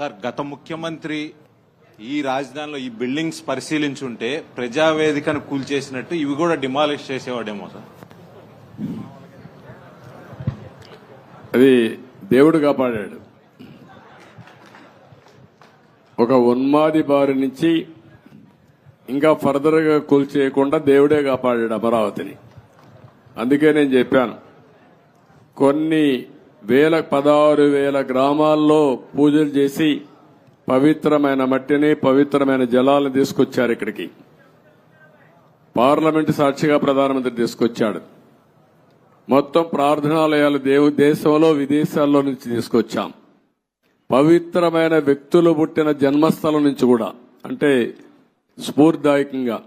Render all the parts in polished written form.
Sir, గత ముఖ్యమంత్రి ఈ రాజధానిలో ఈ బిల్డింగ్స్ పరిశీలించుంటే ప్రజావేదికను కూల్చేసినట్టు ఇవి కూడా డిమాలిష్ చేసేవాడేమో సార్. అది దేవుడు కాపాడాడు. ఒక ఉన్మాది బారి నుంచి ఇంకా ఫర్దర్ గా కూల్చేయకుండా దేవుడే కాపాడాడు అమరావతిని. అందుకే నేను చెప్పాను, కొన్ని 16,000 గ్రామాల్లో పూజలు చేసి పవిత్రమైన మట్టిని, పవిత్రమైన జలాలను తీసుకొచ్చారు ఇక్కడికి. పార్లమెంటు సాక్షిగా ప్రధానమంత్రి తీసుకొచ్చాడు. మొత్తం ప్రార్థనాలయాలు దేశంలో విదేశాల్లో నుంచి తీసుకొచ్చాం. పవిత్రమైన వ్యక్తులు పుట్టిన జన్మస్థలం నుంచి కూడా, అంటే స్ఫూర్తిదాయకంగా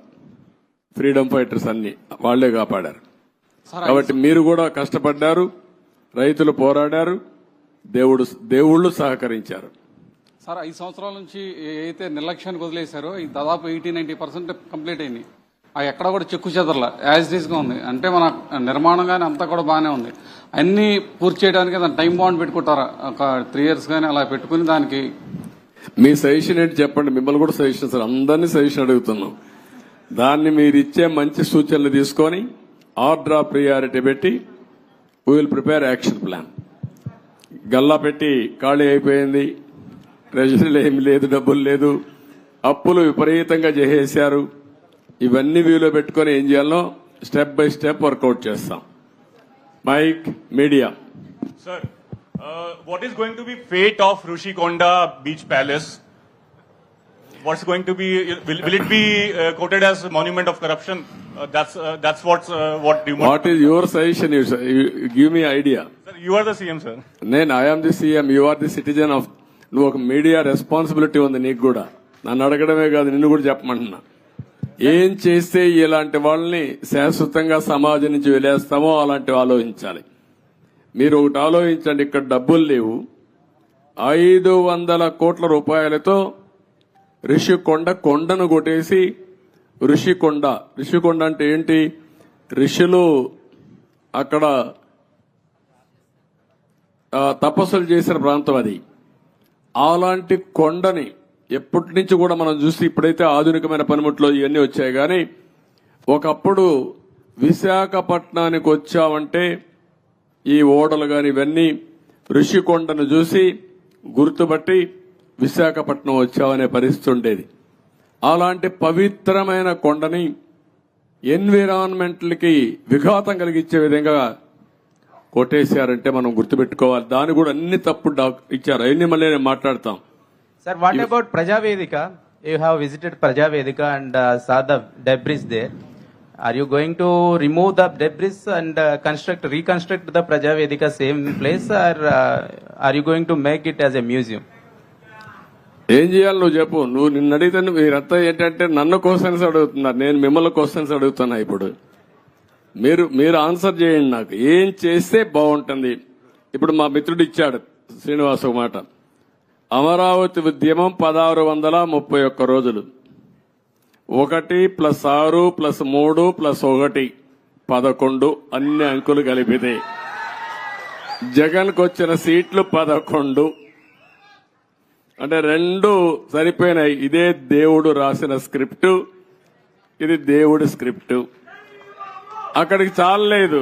ఫ్రీడమ్ ఫైటర్స్ అన్ని వాళ్లే కాపాడారు. కాబట్టి మీరు కూడా కష్టపడ్డారు, రైతులు పోరాడారు, దేవుళ్ళు సహకరించారు. సార్, 5 సంవత్సరాల నుంచి ఏదైతే నిర్లక్ష్యానికి వదిలేశారో ఈ దాదాపు 80-90% కంప్లీట్ అయింది. ఆ ఎక్కడ కూడా చెక్కు చెదరలా, యాజ్ ఇట్ ఈస్ గా ఉంది. అంటే మన నిర్మాణం కానీ అంతా కూడా బాగానే ఉంది. అన్ని పూర్తి చేయడానికి దాని టైం బాండ్ పెట్టుకుంటారా? ఒక 3 years కానీ అలా పెట్టుకుని దానికి మీ సజెషన్ ఏంటి చెప్పండి. మిమ్మల్ని కూడా సజెషన్ సార్, అందరినీ సజెషన్ అడుగుతున్నాం. దాన్ని మీరు ఇచ్చే మంచి సూచనలు తీసుకొని ఆర్డర్ ఆఫ్ ప్రియారిటీ పెట్టి we will prepare action plan. Galla పెట్టి ఖాళీ అయిపోయింది, ట్రెజరీలో ఏమి లేదు, డబ్బులు లేదు, అప్పులు విపరీతంగా చేసేశారు. ఇవన్నీ వీలో పెట్టుకుని ఏం చేయాలో స్టెప్ బై స్టెప్ వర్కౌట్ చేస్తాం. Mike media sir, what is going to be fate of Rushikonda Beach Palace? What's going to be? Will it be quoted as a monument of corruption? That's what you want. What is your suggestion? You give me idea. Sir, you are the CM, sir. I am the CM. You are the citizen of. నువ్వు ఒక media responsibility ఉంది నీకు కూడా. నన్ను అడగడమే కాదు, నిన్ను కూడా చెప్పమంటున్నా. ఏం చేస్తే ఇలాంటి వాళ్ళని శాశ్వతంగా సమాజం నుంచి వెలేస్తామో అలాంటివి ఆలోచించాలి. మీరు ఒకటి ఆలోచించండి, ఇక్కడ డబ్బులు లేవు. 500 కోట్ల రూపాయలతో రిషికొండ కొండను కొట్టేసి రిషికొండ అంటే ఏంటి? ఋషులు అక్కడ తపస్సులు చేసిన ప్రాంతం అది. అలాంటి కొండని ఎప్పటి నుంచి కూడా మనం చూసి, ఇప్పుడైతే ఆధునికమైన పనిముట్లు ఇవన్నీ వచ్చాయి, కానీ ఒకప్పుడు విశాఖపట్నానికి వచ్చామంటే ఈ ఓడలు గాని ఇవన్నీ ఋషికొండను చూసి గుర్తుపట్టి విశాఖపట్నం వచ్చామనే పరిస్థితి ఉండేది. అలాంటి పవిత్రమైన కొండని ఎన్విరాన్మెంట్లకి విఘాతం కలిగించే విధంగా కొట్టేశారంటే మనం గుర్తుపెట్టుకోవాలి. దాని కూడా అన్ని తప్పుడు ఇచ్చారు. అవన్నీ మళ్ళీ నేను మాట్లాడతాం. Sir, what about Prajavedika? You have visited Prajavedika and saw the debris there. Are you going to remove the debris and reconstruct the Prajavedika same place, or are you going to make it as a museum? ఏం చేయాలి నువ్వు చెప్పు. నువ్వు నిన్ను అడిగితే మీరంతా ఏంటంటే నన్ను క్వశ్చన్స్ అడుగుతున్నారు, నేను మిమ్మల్ని క్వశ్చన్స్ అడుగుతున్నా. ఇప్పుడు మీరు ఆన్సర్ చేయండి. నాకు ఏం చేస్తే బాగుంటుంది. ఇప్పుడు మా మిత్రుడు ఇచ్చాడు శ్రీనివాస్ ఒక మాట. అమరావతి ఉద్యమం 1631 రోజులు. 1 + 6 + 3 + 1 11 అన్ని అంకులు కలిపితే జగన్కు వచ్చిన సీట్లు 11. అంటే 2 సరిపోయినాయి. ఇదే దేవుడు రాసిన స్క్రిప్టు, ఇది దేవుడి స్క్రిప్టు. అక్కడికి చాలలేదు.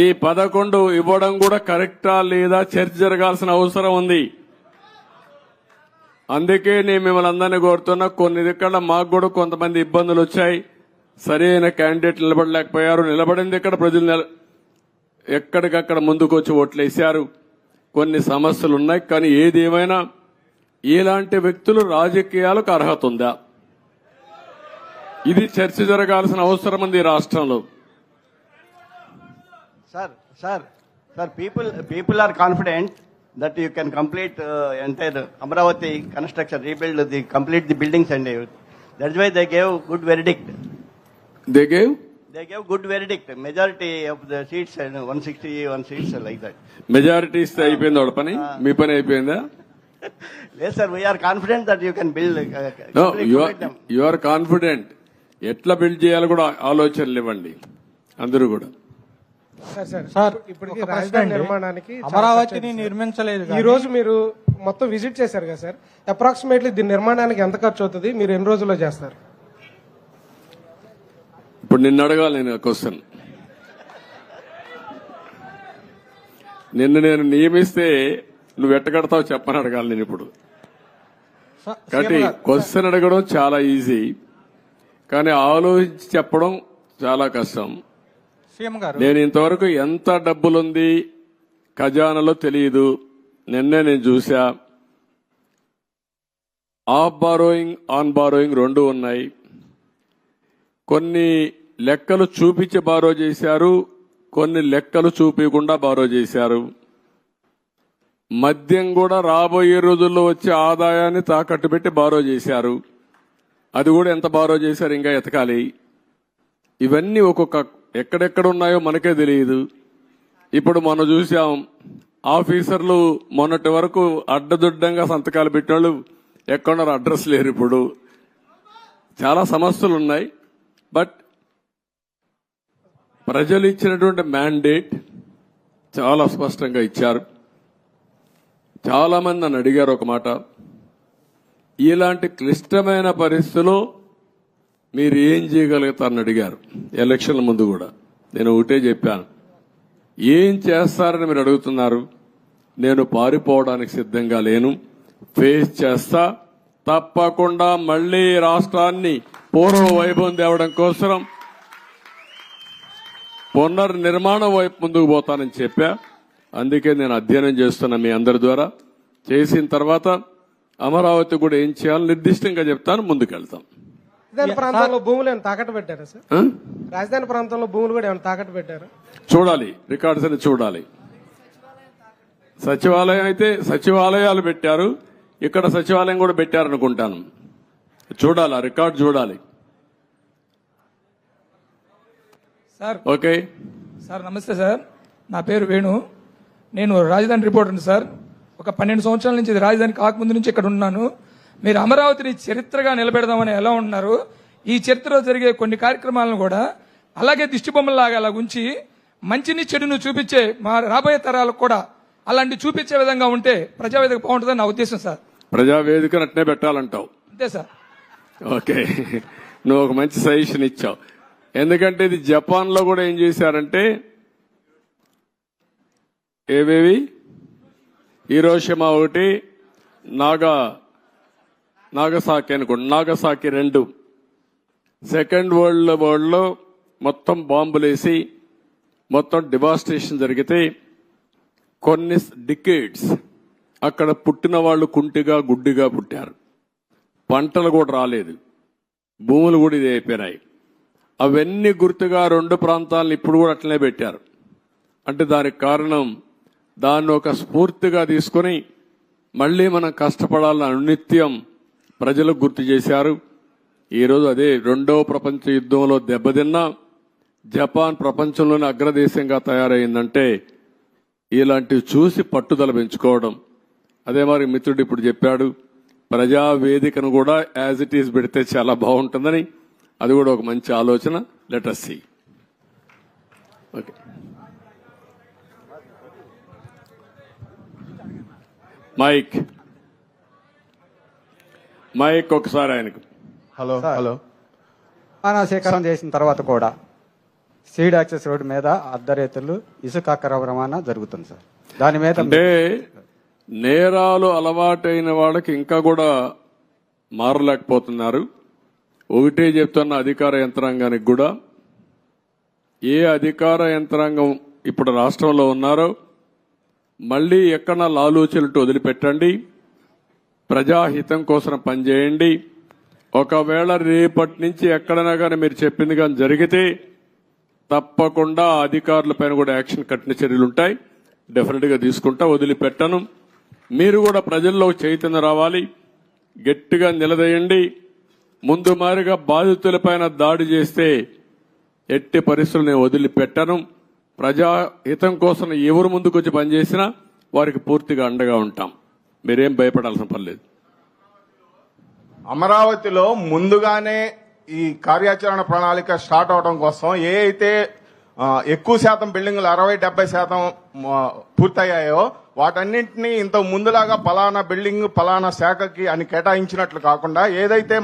ఈ 11 ఇవ్వడం కూడా కరెక్టా లేదా చర్చ జరగాల్సిన అవసరం ఉంది. అందుకే నేను మిమ్మల్ని అందరినీ కోరుతున్నా, కొన్ని ఇక్కడ మాకు కూడా కొంతమంది ఇబ్బందులు వచ్చాయి. సరైన క్యాండిడేట్ నిలబడలేకపోయారు. నిలబడింది ఇక్కడ ప్రజలు ఎక్కడికక్కడ ముందుకు వచ్చి ఓట్లేశారు. కొన్ని సమస్యలు ఉన్నాయి. కానీ ఏదేమైనా ఇలాంటి వ్యక్తులు రాజకీయాలకు అర్హత ఉందా? ఇది చర్చ జరగాల్సిన అవసరం ఉంది రాష్ట్రంలో. Sir, people are confident that you can complete entire Amravati construction, complete the buildings and everything. That's why they gave good verdict. They gave good verdict. Majority of the seats and 161 seats like that. Majority ఇస్తే అయిపోయింది వాళ్ళ పని. మీ పని అయిపోయిందా? Yes, sir. We are confident that you can build. No, you are confident. ఎట్లా build చేయాలో కూడా ఆలోచనలు ఇవ్వండి అందరూ కూడా. సార్ ఇప్పటికీ రాజధాని నిర్మాణానికి అమరావతిని నిర్మించలేదు. ఈ రోజు మీరు మొత్తం విజిట్ చేశారు కదా సార్, అప్రాక్సిమేట్లీ దీని నిర్మాణానికి ఎంత ఖర్చు అవుతుంది, మీరు ఎన్ని రోజుల్లో చేస్తారు? ఇప్పుడు నిన్ను అడగాలి నేను క్వశ్చన్. నిన్ను నేను నియమిస్తే నువ్వు ఎట్టగడతావు చెప్పని అడగాలి నేను ఇప్పుడు. కాబట్టి క్వశ్చన్ అడగడం చాలా ఈజీ, కానీ ఆలోచించి చెప్పడం చాలా కష్టం. నేను ఇంతవరకు ఎంత డబ్బులుంది ఖజానాలో తెలియదు. నిన్నే నేను చూసా, ఆఫ్ బారోయింగ్ ఆన్ బారోయింగ్ రెండు ఉన్నాయి. కొన్ని లెక్కలు చూపించి బారో చేశారు, కొన్ని లెక్కలు చూపించకుండా బారో చేశారు. మద్యం కూడా రాబోయే రోజుల్లో వచ్చే ఆదాయాన్ని తాకట్టు పెట్టి బారో చేశారు. అది కూడా ఎంత బారో చేశారు ఇంకా ఎతకాలి. ఇవన్నీ ఒక్కొక్క ఎక్కడెక్కడ ఉన్నాయో మనకే తెలియదు. ఇప్పుడు మనం చూసాం, ఆఫీసర్లు మొన్నటి వరకు అడ్డదుడ్డంగా సంతకాలు పెట్టినోళ్ళు ఎక్కడున్నారు, అడ్రస్ లేరు. ఇప్పుడు చాలా సమస్యలు ఉన్నాయి. బట్ ప్రజలు ఇచ్చినటువంటి మ్యాండేట్ చాలా స్పష్టంగా ఇచ్చారు. చాలా మంది నన్ను అడిగారు ఒక మాట, ఇలాంటి క్లిష్టమైన పరిస్థితుల్లో మీరు ఏం చేయగలుగుతారని అడిగారు. ఎలక్షన్ల ముందు కూడా నేను ఒకటే చెప్పాను, ఏం చేస్తారని మీరు అడుగుతున్నారు. నేను పారిపోవడానికి సిద్ధంగా లేను, ఫేస్ చేస్తా. తప్పకుండా మళ్లీ రాష్ట్రాన్ని పూర్వ వైభవం తేవడం కోసం పునర్నిర్మాణం వైపు ముందుకు పోతానని చెప్పా. అందుకే నేను అధ్యయనం చేస్తున్నా మీ అందరి ద్వారా. చేసిన తర్వాత అమరావతి కూడా ఏం చేయాలో నిర్దిష్టంగా చెప్తాను, ముందుకెళ్తాం. రాజధాని ప్రాంతంలో భూములు ఏమైనా తాకట్టు పెట్టారా సార్? రాజధాని ప్రాంతంలో భూములు కూడా ఏమైనా తాకట్టు పెట్టారా? చూడాలి, రికార్డ్స్ అని చూడాలి. సచివాలయం అయితే సచివాలయాలు పెట్టారు, ఇక్కడ సచివాలయం కూడా పెట్టారనుకుంటాను. చూడాలి, ఆ రికార్డు చూడాలి. సార్ ఓకే సార్, నమస్తే సార్. నా పేరు వేణు, నేను రాజధాని రిపోర్టర్ని సార్. ఒక 12 సంవత్సరాల నుంచి, ఇది రాజధాని కాకముందు నుంచి ఇక్కడ ఉన్నాను. మీరు అమరావతిని చరిత్రగా నిలబెడదామని ఎలా ఉన్నారు, ఈ చరిత్రలో జరిగే కొన్ని కార్యక్రమాలను కూడా అలాగే దిష్టిబొమ్మలాగా అలా ఉంచి మంచిని చెడును చూపించే మా రాబోయే తరాలకు కూడా అలాంటి చూపించే విధంగా ఉంటే ప్రజావేదిక బాగుంటుందని నా ఉద్దేశం సార్. ప్రజావేదిక అట్నే పెట్టాలంటావు? అంతే సార్. ఓకే, నువ్వు ఒక మంచి సజెషన్ ఇచ్చావు. ఎందుకంటే ఇది జపాన్ లో కూడా ఏం చేశారంటే, ఏవేవి హీరోషిమా ఒకటి, నాగసాకి అనుకోండి, నాగసాకి 2 సెకండ్ వరల్డ్ వార్లో మొత్తం బాంబులేసి మొత్తం డివాస్టేషన్ జరిగితే కొన్ని డికేడ్స్ అక్కడ పుట్టిన వాళ్ళు కుంటిగా గుడ్డిగా పుట్టారు. పంటలు కూడా రాలేదు, భూములు కూడా ఇది అయిపోయినాయి. అవన్నీ గుర్తుగా 2 ప్రాంతాలను ఇప్పుడు కూడా అట్లనే పెట్టారు. అంటే దానికి కారణం, దాన్ని ఒక స్ఫూర్తిగా తీసుకుని మళ్లీ మనం కష్టపడాలని అనునిత్యం ప్రజలకు గుర్తు చేశారు. ఈరోజు అదే 2వ ప్రపంచ యుద్ధంలో దెబ్బతిన్నా జపాన్ ప్రపంచంలోని అగ్రదేశంగా తయారైందంటే ఇలాంటివి చూసి పట్టుదల పెంచుకోవడం. అదే మరి మిత్రుడు ఇప్పుడు చెప్పాడు, ప్రజావేదికను కూడా యాజ్ ఇట్ ఈస్ పెడితే చాలా బాగుంటుందని. అది కూడా ఒక మంచి ఆలోచన. Let us see. Okay, mike ఒకసారి ఆయనకు. హలో. సేకరణ చేసిన తర్వాత కూడా సీడ్ యాక్సెస్ రోడ్డు మీద అర్ధరేతులు ఇసుక అక్రమ రవాణా జరుగుతుంది సార్. దాని మీద అంటే నేరాలు అలవాటైన వాళ్ళకి ఇంకా కూడా మారలేకపోతున్నారు. ఒకటే చెప్తున్న అధికార యంత్రాంగానికి కూడా, ఏ అధికార యంత్రాంగం ఇప్పుడు రాష్ట్రంలో ఉన్నారో మళ్లీ ఎక్కడ లాలూచలతో వదిలిపెట్టండి, ప్రజాహితం కోసం పనిచేయండి. ఒకవేళ రేపటి నుంచి ఎక్కడైనా కానీ మీరు చెప్పింది కానీ జరిగితే తప్పకుండా అధికారులపైన కూడా యాక్షన్, కఠిన చర్యలుంటాయి. డెఫినెట్ గా తీసుకుంటా, వదిలిపెట్టను. మీరు కూడా ప్రజల్లో చైతన్యం రావాలి, గట్టిగా నిలదీయండి. ముందు మారిగా బాధితులపైన దాడి చేస్తే ఎట్టి పరిస్థితులు నేను వదిలిపెట్టను. ప్రజాహితం కోసం ఎవరు ముందుకొచ్చి పనిచేసినా వారికి పూర్తిగా అండగా ఉంటాం. మీరేం భయపడాల్సిన పర్లేదు. అమరావతిలో ముందుగానే ఈ కార్యాచరణ ప్రణాళిక స్టార్ట్ అవడం కోసం ఏ అయితే ఎక్కువ శాతం బిల్డింగ్లు 60-70% పూర్తయ్యాయో వాటన్నింటినీ ఇంత ముందులాగా పలానా బిల్డింగ్ పలానా శాఖకి అని కేటాయించినట్లు కాకుండా ఏదైతే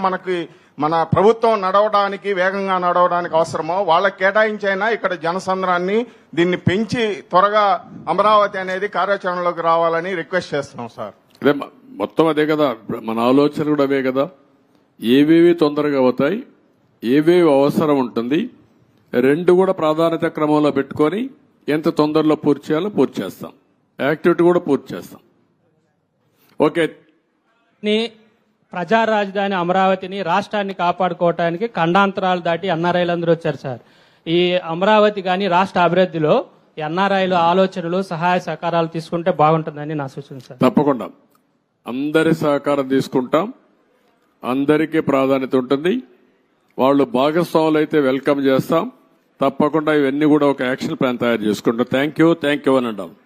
మన ప్రభుత్వం నడవడానికి వేగంగా నడవడానికి అవసరమో వాళ్ళకి కేటాయించైనా ఇక్కడ జనసంద్రాన్ని దీన్ని పెంచి త్వరగా అమరావతి అనేది కార్యాచరణలోకి రావాలని రిక్వెస్ట్ చేస్తున్నాం సార్. అదే మొత్తం అదే కదా, మన ఆలోచన కూడా అవే కదా. ఏవేవి తొందరగా అవుతాయి, ఏవేవి అవసరం ఉంటుంది, రెండు కూడా ప్రాధాన్యత క్రమంలో పెట్టుకొని ఎంత తొందరలో పూర్తి చేయాలో పూర్తి చేస్తాం, యాక్టివిటీ కూడా పూర్తి చేస్తాం. ఓకే. ప్రజా రాజధాని అమరావతిని రాష్ట్రాన్ని కాపాడుకోవడానికి ఖండాంతరాలు దాటి ఎన్ఆర్ఐలందరూ వచ్చారు సార్. ఈ అమరావతి కానీ రాష్ట్ర అభివృద్ధిలో ఎన్ఆర్ఐలు ఆలోచనలు సహాయ సహకారాలు తీసుకుంటే బాగుంటుందని నా సూచన సార్. తప్పకుండా అందరి సహకారం తీసుకుంటాం, అందరికీ ప్రాధాన్యత ఉంటుంది. వాళ్ళు భాగస్వాములు అయితే వెల్కమ్ చేస్తాం. తప్పకుండా ఇవన్నీ కూడా ఒక యాక్షన్ ప్లాన్ తయారు చేసుకుంటాం. థ్యాంక్ యూ అని అంటాం.